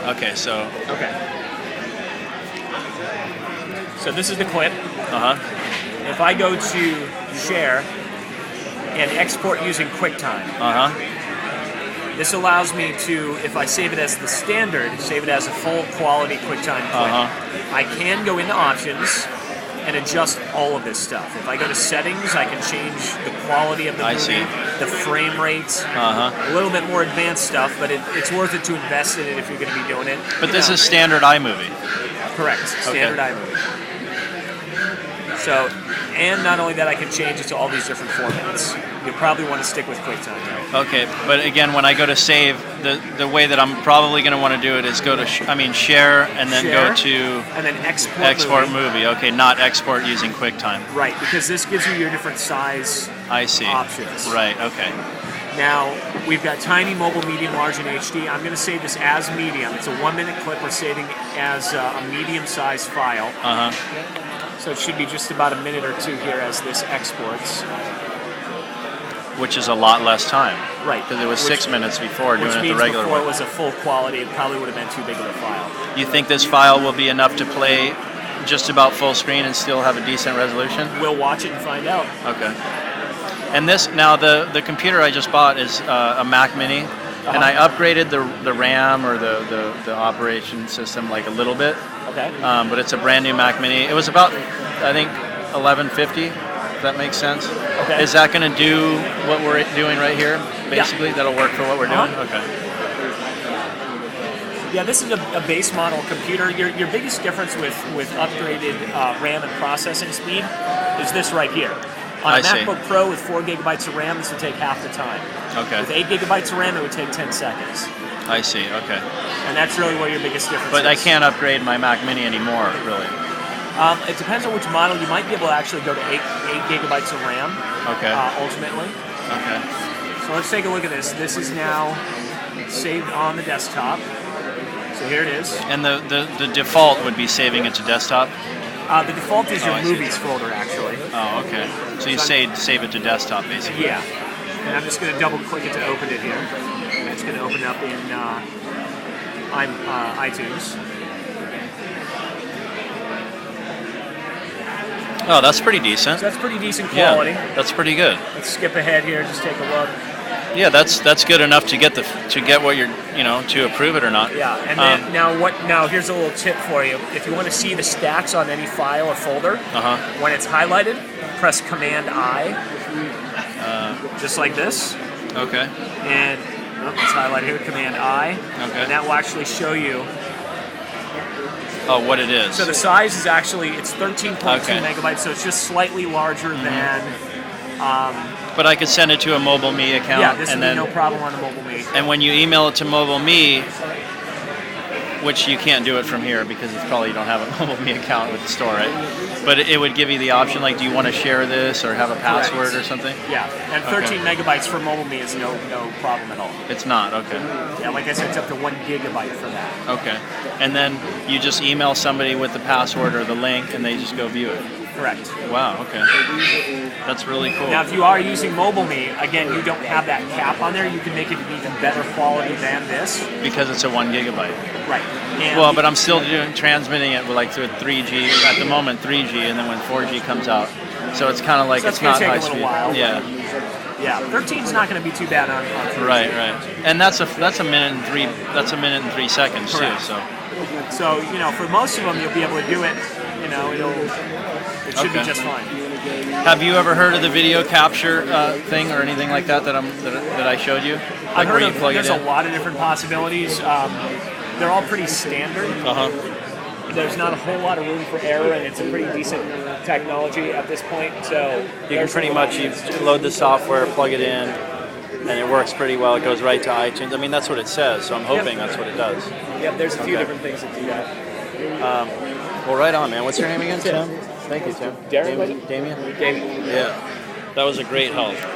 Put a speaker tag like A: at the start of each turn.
A: Okay, so...
B: Okay. So this is the clip. If I go to share and export using QuickTime, this allows me to, if I save it as the standard, save it as a full quality QuickTime clip, I can go into options and adjust all of this stuff. If I go to settings, I can change the quality of the movie, the frame rates, a little bit more advanced stuff, but it's worth it to invest in it if you're going to be doing it.
A: But this is standard iMovie.
B: Correct, standard iMovie. So, and not only that, I can change it to all these different formats. You'll probably want to stick with QuickTime, though.
A: Okay, but again, when I go to save, the way that I'm probably going to want to do it is go to share, and then go to
B: and then export
A: movie. Okay, not export using QuickTime.
B: Right, because this gives you your different size options.
A: Right. Okay.
B: Now we've got tiny, mobile, medium, large, and HD. I'm going to save this as medium. It's a 1-minute clip. We're saving as a medium-sized file. So it should be just about a minute or two here as this exports.
A: Which is a lot less time.
B: Right.
A: Because it was 6 minutes before doing it the regular way.
B: Before it was a full quality, it probably would have been too big of a file.
A: You think this file will be enough to play just about full screen and still have a decent resolution?
B: We'll watch it and find out.
A: Okay. And this, now the computer I just bought is a Mac Mini, and I upgraded the RAM or the operation system like a little bit.
B: Okay.
A: But it's a brand new Mac Mini. It was about, I think, $11.50. If that makes sense.
B: Okay.
A: Is that going to do what we're doing right here? Basically, that'll work for what we're doing. Okay.
B: Yeah, this is a base model computer. Your biggest difference with upgraded RAM and processing speed is this right here. On a MacBook Pro with 4 gigabytes of RAM, this would take half the time.
A: Okay.
B: With 8 gigabytes of RAM, it would take 10 seconds.
A: I see. Okay.
B: And that's really where your biggest difference is.
A: But I can't upgrade my Mac Mini anymore, really.
B: It depends on which model. You might be able to actually go to 8 gigabytes of RAM.
A: Okay.
B: Ultimately.
A: Okay.
B: So let's take a look at this. This is now saved on the desktop. So here it is.
A: And the default would be saving it to desktop?
B: The default is your movies folder, actually.
A: Oh, okay. So you save it to desktop, basically.
B: Yeah. And I'm just going to double click it to open it here. And it's going to open up in iTunes.
A: Oh, that's pretty decent.
B: So that's pretty decent quality.
A: Yeah, that's pretty good.
B: Let's skip ahead here. Just take a look.
A: Yeah, that's good enough to get what you're to approve it or not.
B: Yeah, and then now here's a little tip for you. If you want to see the stacks on any file or folder, when it's highlighted, press Command I, just like this.
A: Okay.
B: And it's highlighted here, Command I.
A: Okay.
B: And that will actually show you.
A: Oh, what it is.
B: So the size is actually it's 13.2 megabytes, so it's just slightly larger than.
A: But I could send it to a MobileMe account.
B: Yeah, this would be no problem on a MobileMe.
A: And when you email it to MobileMe, which you can't do it from here because it's probably you don't have a MobileMe account with the store, right? But it would give you the option, like, do you want to share this or have a password or something?
B: Yeah, and 13 megabytes for MobileMe is no problem at all.
A: It's not, okay.
B: Yeah, like I said, it's up to 1 gigabyte for that.
A: Okay. And then you just email somebody with the password or the link and they just go view it.
B: Correct.
A: Wow, okay. That's really cool.
B: Now, if you are using MobileMe, again, you don't have that cap on there. You can make it even better quality than this.
A: Because it's a 1 gigabyte.
B: Right. And
A: well, but I'm still transmitting it with like through 3G, at the moment 3G, and then when 4G comes out. So it's kind of like it's not high speed.
B: While,
A: yeah.
B: Yeah, 13 is not going to be too bad on 3G.
A: Right. And that's a minute and 3 seconds too.
B: So for most of them you'll be able to do it. It should be just fine.
A: Have you ever heard of the video capture thing or anything like that that I showed you? Like
B: I've heard
A: where you plug
B: there's
A: it in?
B: a lot of different possibilities. They're all pretty standard. There's not a whole lot of room for error, and it's a pretty decent technology at this point. So
A: you can pretty much load the software, plug it in, and it works pretty well. It goes right to iTunes. I mean, that's what it says, so I'm hoping that's what it does.
B: Yep, there's a few different things that do that.
A: Well, right on, man. What's your name again? Tim. Thank you, Tim.
B: Darren?
A: Damien? Yeah. That was a great help.